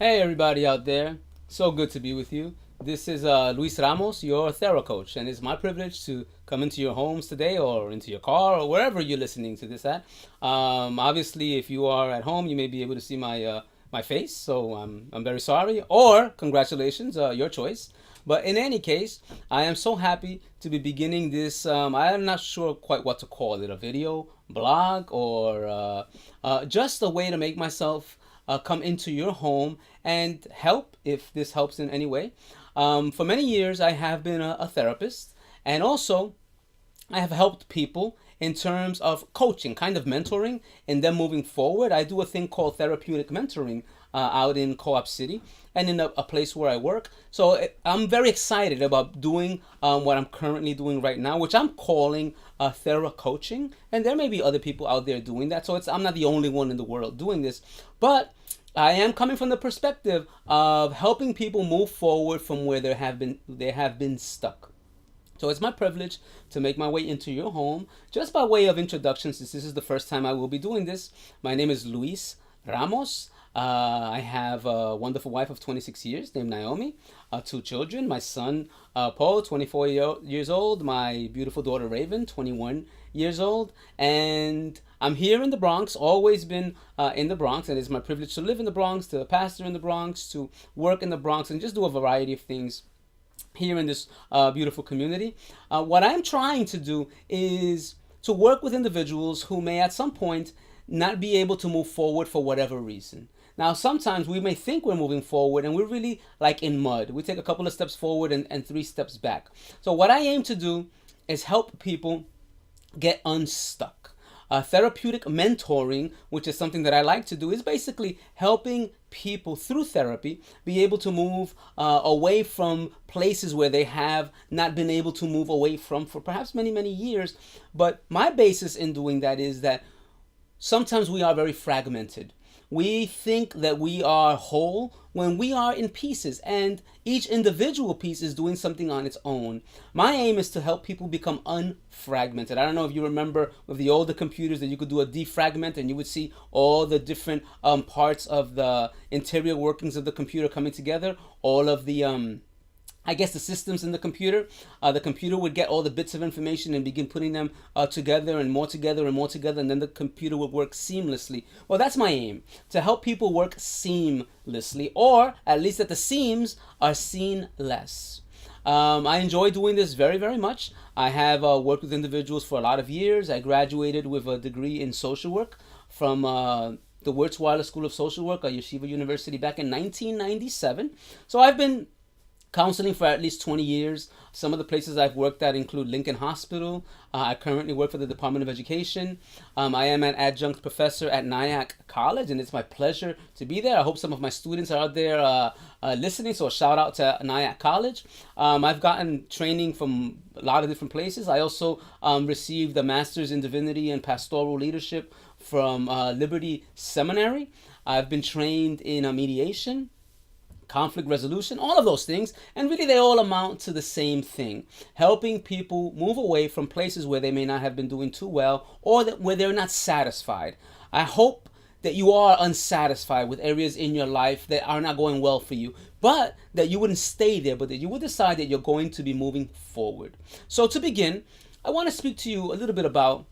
Hey everybody out there, so good to be with you. This is Luis Ramos, your Thera-Coach, and it's my privilege to come into your homes today or into your car or wherever you're listening to this at. Obviously, if you are at home, you may be able to see my face, so I'm very sorry, or congratulations, your choice. But in any case, I am so happy to be beginning this. I am not sure quite what to call it, a video, blog, or just a way to make myself come into your home and help if this helps in any way. For many years, I have been a therapist, and also I have helped people in terms of coaching, kind of mentoring, and then moving forward. I do a thing called therapeutic mentoring out in Co-op City and in a place where I work. So I'm very excited about doing what I'm currently doing right now, which I'm calling Thera-Coaching. And there may be other people out there doing that. So I'm not the only one in the world doing this. But I am coming from the perspective of helping people move forward from where they have been stuck. So it's my privilege to make my way into your home. Just by way of introduction, since this is the first time I will be doing this, my name is Luis Ramos. I have a wonderful wife of 26 years named Naomi, two children, my son Paul, 24 years old, my beautiful daughter Raven, 21 years old, and I'm here in the Bronx, always been in the Bronx, and it's my privilege to live in the Bronx, to pastor in the Bronx, to work in the Bronx, and just do a variety of things here in this beautiful community. What I'm trying to do is to work with individuals who may at some point not be able to move forward for whatever reason. Now, sometimes we may think we're moving forward and we're really like in mud. We take a couple of steps forward and 3 steps back. So what I aim to do is help people get unstuck. Therapeutic mentoring, which is something that I like to do, is basically helping people through therapy be able to move away from places where they have not been able to move away from for perhaps many, many years. But my basis in doing that is that sometimes we are very fragmented. We think that we are whole when we are in pieces, and each individual piece is doing something on its own. My aim is to help people become unfragmented. I don't know if you remember with the older computers that you could do a defragment and you would see all the different parts of the interior workings of the computer coming together, all of the the systems in the computer. The computer would get all the bits of information and begin putting them together and more together and more together, and then the computer would work seamlessly. Well, that's my aim, to help people work seamlessly, or at least that the seams are seen less. I enjoy doing this very, very much. I have worked with individuals for a lot of years. I graduated with a degree in social work from the Wirtz School of Social Work at Yeshiva University back in 1997. So I've been counseling for at least 20 years. Some of the places I've worked at include Lincoln Hospital. I currently work for the Department of Education. I am an adjunct professor at Nyack College, and it's my pleasure to be there. I hope some of my students are out there listening, so a shout out to Nyack College. I've gotten training from a lot of different places. I also received a master's in divinity and pastoral leadership from Liberty Seminary. I've been trained in mediation, conflict resolution, all of those things, and really they all amount to the same thing: helping people move away from places where they may not have been doing too well, or where they're not satisfied. I hope that you are unsatisfied with areas in your life that are not going well for you, but that you wouldn't stay there, but that you would decide that you're going to be moving forward. So to begin, I want to speak to you a little bit about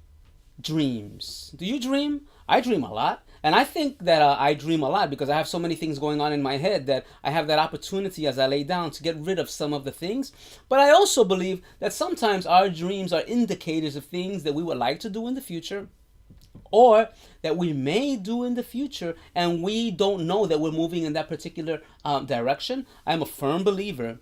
dreams. Do you dream? I dream a lot. And I think that I dream a lot because I have so many things going on in my head that I have that opportunity as I lay down to get rid of some of the things. But I also believe that sometimes our dreams are indicators of things that we would like to do in the future, or that we may do in the future, and we don't know that we're moving in that particular direction. I'm a firm believer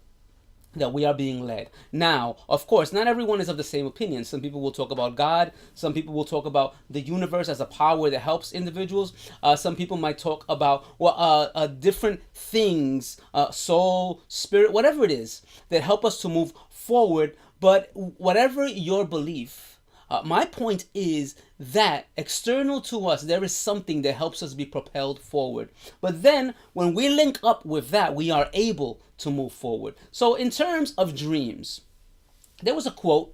that we are being led. Now, of course, not everyone is of the same opinion. Some people will talk about God. Some people will talk about the universe as a power that helps individuals. Some people might talk about different things, soul, spirit, whatever it is, that help us to move forward. But whatever your belief, my point is that external to us, there is something that helps us be propelled forward. But then when we link up with that, we are able to move forward. So in terms of dreams, there is a quote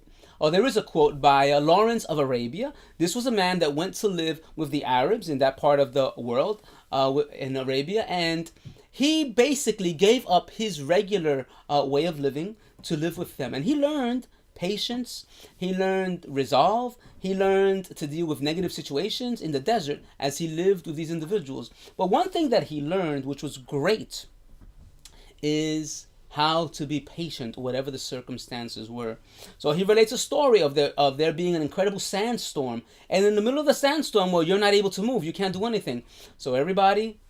by Lawrence of Arabia. This was a man that went to live with the Arabs in that part of the world, in Arabia, and he basically gave up his regular way of living to live with them. And he learned patience, he learned resolve, he learned to deal with negative situations in the desert as he lived with these individuals. But one thing that he learned, which was great, is how to be patient whatever the circumstances were. So he relates a story of there being an incredible sandstorm, and in the middle of the sandstorm, well, you're not able to move, you can't do anything. So everybody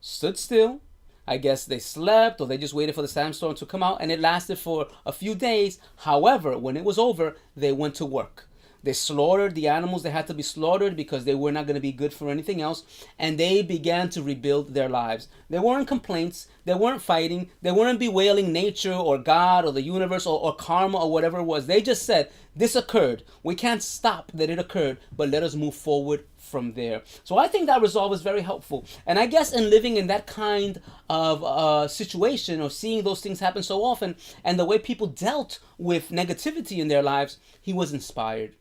stood still. I guess they slept or they just waited for the sandstorm to come out, and it lasted for a few days. However, when it was over, they went to work. They slaughtered the animals that had to be slaughtered because they were not going to be good for anything else, and they began to rebuild their lives. There weren't complaints, they weren't fighting, they weren't bewailing nature or God or the universe or karma or whatever it was. They just said, this occurred. We can't stop that it occurred, but let us move forward from there. So I think that resolve is very helpful. And I guess in living in that kind of situation, or seeing those things happen so often, and the way people dealt with negativity in their lives, he was inspired.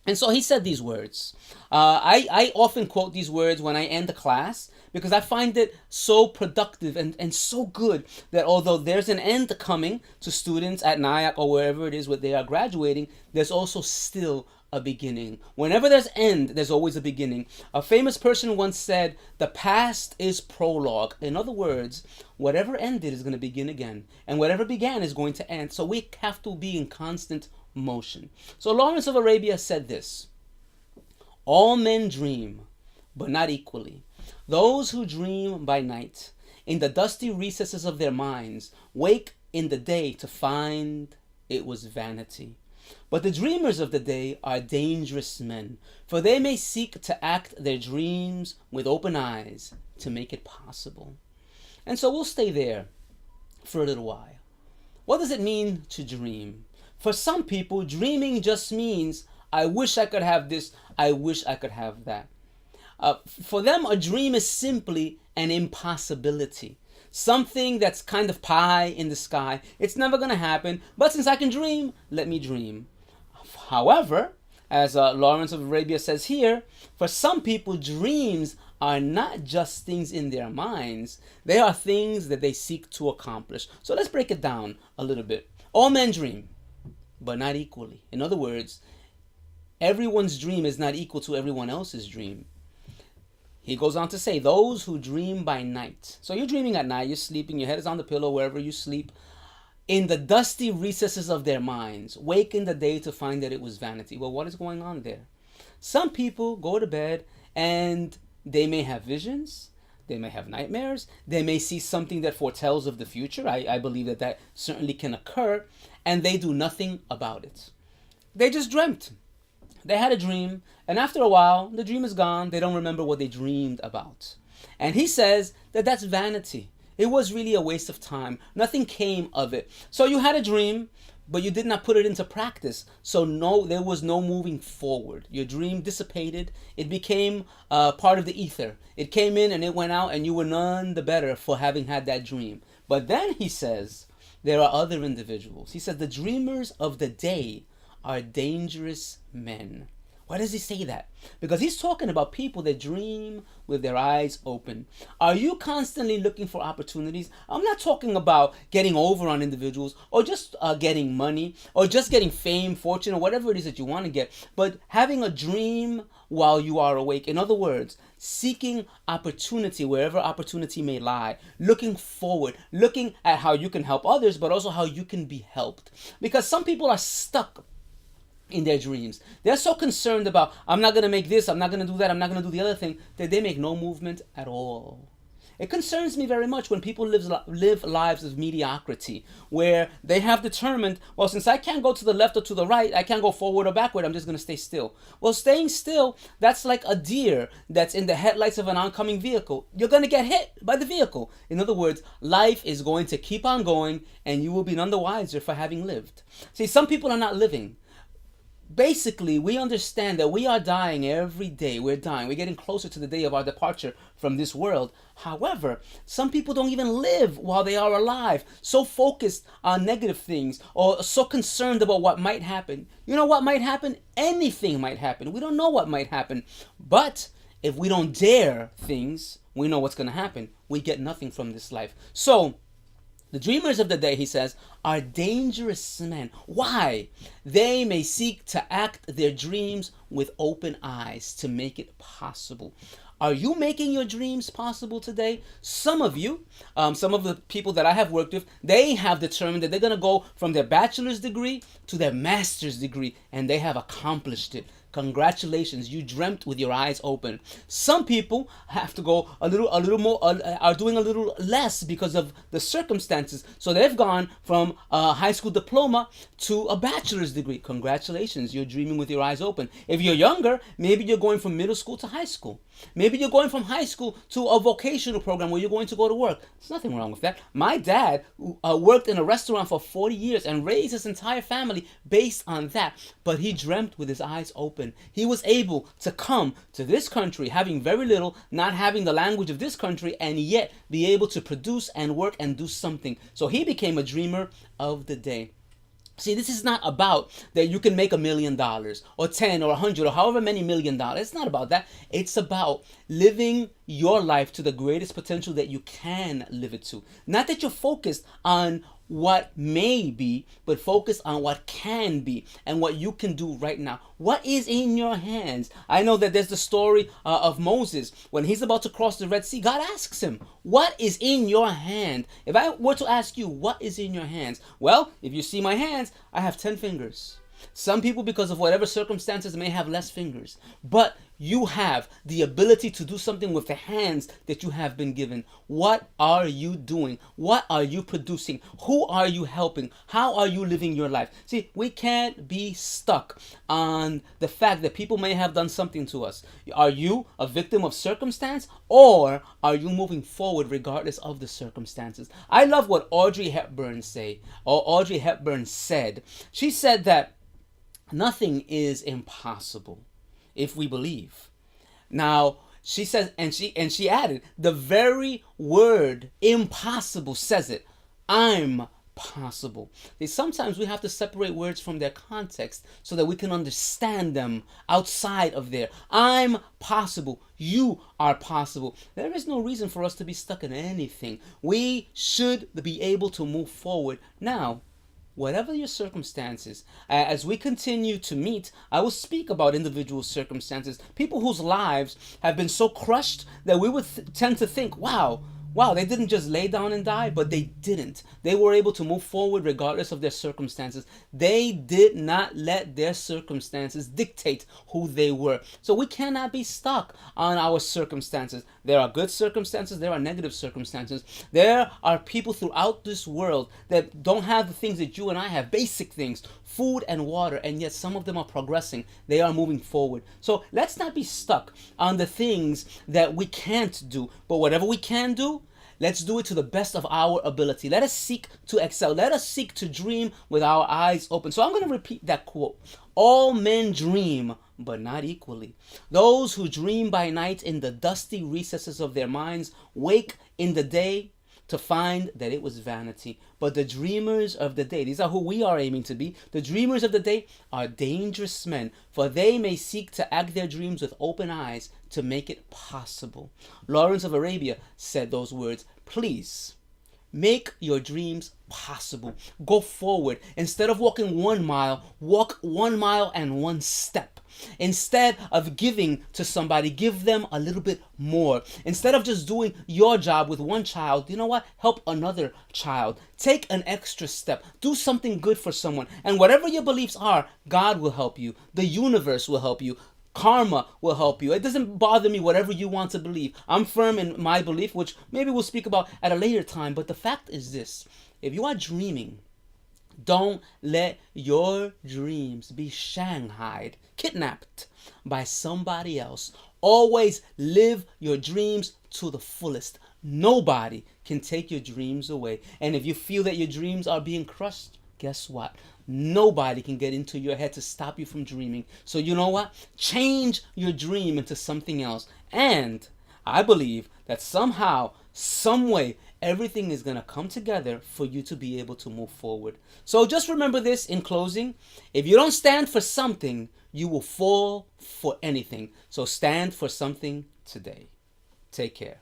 And so he said these words. I often quote these words when I end a class because I find it so productive and so good that although there's an end coming to students at NIAC or wherever it is where they are graduating, there's also still a beginning. Whenever there's end, there's always a beginning. A famous person once said, the past is prologue. In other words, whatever ended is going to begin again, and whatever began is going to end. So we have to be in constant motion. So Lawrence of Arabia said this: all men dream, but not equally. Those who dream by night, in the dusty recesses of their minds, wake in the day to find it was vanity. But the dreamers of the day are dangerous men, for they may seek to act their dreams with open eyes to make it possible. And so we'll stay there for a little while. What does it mean to dream? For some people, dreaming just means, I wish I could have this, I wish I could have that. For them, a dream is simply an impossibility. Something that's kind of pie in the sky. It's never going to happen, but since I can dream, let me dream. However, as Lawrence of Arabia says here, for some people, dreams are not just things in their minds. They are things that they seek to accomplish. So let's break it down a little bit. All men dream, but not equally. In other words, everyone's dream is not equal to everyone else's dream. He goes on to say, those who dream by night. So you're dreaming at night, you're sleeping, your head is on the pillow wherever you sleep. In the dusty recesses of their minds, wake in the day to find that it was vanity. Well, what is going on there? Some people go to bed and they may have visions, they may have nightmares, they may see something that foretells of the future. I believe that certainly can occur, and they do nothing about it. They just dreamt. They had a dream, and after a while, the dream is gone. They don't remember what they dreamed about. And he says that that's vanity. It was really a waste of time. Nothing came of it. So you had a dream, but you did not put it into practice. So there was no moving forward. Your dream dissipated. It became part of the ether. It came in and it went out, and you were none the better for having had that dream. But then he says, there are other individuals. He says the dreamers of the day are dangerous men. Why does he say that? Because he's talking about people that dream with their eyes open. Are you constantly looking for opportunities? I'm not talking about getting over on individuals or just getting money or just getting fame, fortune, or whatever it is that you want to get, but having a dream while you are awake. In other words, seeking opportunity wherever opportunity may lie, looking forward, looking at how you can help others, but also how you can be helped. Because some people are stuck in their dreams. They're so concerned about, I'm not going to make this, I'm not going to do that, I'm not going to do the other thing, that they make no movement at all. It concerns me very much when people live lives of mediocrity, where they have determined, well, since I can't go to the left or to the right, I can't go forward or backward, I'm just going to stay still. Well, staying still, that's like a deer that's in the headlights of an oncoming vehicle. You're going to get hit by the vehicle. In other words, life is going to keep on going, and you will be none the wiser for having lived. See, some people are not living. Basically, we understand that we are dying every day. We're dying. We're getting closer to the day of our departure from this world. However, some people don't even live while they are alive, so focused on negative things or so concerned about what might happen. You know what might happen? Anything might happen. We don't know what might happen. But If we don't dare things, we know what's going to happen. We get nothing from this life. So, the dreamers of the day, he says, are dangerous men. Why? They may seek to act their dreams with open eyes to make it possible. Are you making your dreams possible today? Some of you, some of the people that I have worked with, they have determined that they're going to go from their bachelor's degree to their master's degree, and they have accomplished it. Congratulations, you dreamt with your eyes open. Some people have to go a little more, are doing a little less because of the circumstances. So they've gone from a high school diploma to a bachelor's degree. Congratulations, you're dreaming with your eyes open. If you're younger, maybe you're going from middle school to high school. Maybe you're going from high school to a vocational program where you're going to go to work. There's nothing wrong with that. My dad worked in a restaurant for 40 years and raised his entire family based on that. But he dreamt with his eyes open. He was able to come to this country having very little, not having the language of this country, and yet be able to produce and work and do something. So he became a dreamer of the day. See, this is not about that you can make $1 million or 10 or 100 or however many $1,000,000. It's not about that. It's about living your life to the greatest potential that you can live it to. Not that you're focused on what may be, but focus on what can be and what you can do right now. What is in your hands? I know that there's the story of Moses. When he's about to cross the Red Sea, God asks him, what is in your hand? If I were to ask you, what is in your hands? Well, if you see my hands, I have 10 fingers. Some people, because of whatever circumstances, may have less fingers. But you have the ability to do something with the hands that you have been given. What are you doing? What are you producing? Who are you helping? How are you living your life? See, we can't be stuck on the fact that people may have done something to us. Are you a victim of circumstance, or are you moving forward regardless of the circumstances? I love what Audrey Hepburn said. She said that nothing is impossible if we believe. Now, she says, and she added, the very word impossible says it. I'm possible. Sometimes we have to separate words from their context so that we can understand them outside of there. I'm possible. You are possible. There is no reason for us to be stuck in anything. We should be able to move forward. Now, whatever your circumstances, as we continue to meet, I will speak about individual circumstances, people whose lives have been so crushed that we would tend to think, wow, they didn't just lay down and die, but they didn't. They were able to move forward regardless of their circumstances. They did not let their circumstances dictate who they were. So we cannot be stuck on our circumstances. There are good circumstances, there are negative circumstances. There are people throughout this world that don't have the things that you and I have, basic things, food and water, and yet some of them are progressing. They are moving forward. So let's not be stuck on the things that we can't do, but whatever we can do, let's do it to the best of our ability. Let us seek to excel. Let us seek to dream with our eyes open. So I'm going to repeat that quote. All men dream, but not equally. Those who dream by night in the dusty recesses of their minds wake in the day to find that it was vanity. But the dreamers of the day, these are who we are aiming to be. The dreamers of the day are dangerous men, for they may seek to act their dreams with open eyes to make it possible. Lawrence of Arabia said those words. Please, make your dreams possible. Go forward. Instead of walking 1 mile, walk 1 mile and 1 step. Instead of giving to somebody, give them a little bit more. Instead of just doing your job with one child, you know what? Help another child. Take an extra step. Do something good for someone. And whatever your beliefs are, God will help you. The universe will help you. Karma will help you. It doesn't bother me whatever you want to believe. I'm firm in my belief, which maybe we'll speak about at a later time. But the fact is this. If you are dreaming, don't let your dreams be shanghaied, kidnapped by somebody else. Always live your dreams to the fullest. Nobody can take your dreams away. And if you feel that your dreams are being crushed, guess what? Nobody can get into your head to stop you from dreaming. So you know what? Change your dream into something else. And I believe that somehow, some way, everything is going to come together for you to be able to move forward. So just remember this in closing. If you don't stand for something, you will fall for anything. So stand for something today. Take care.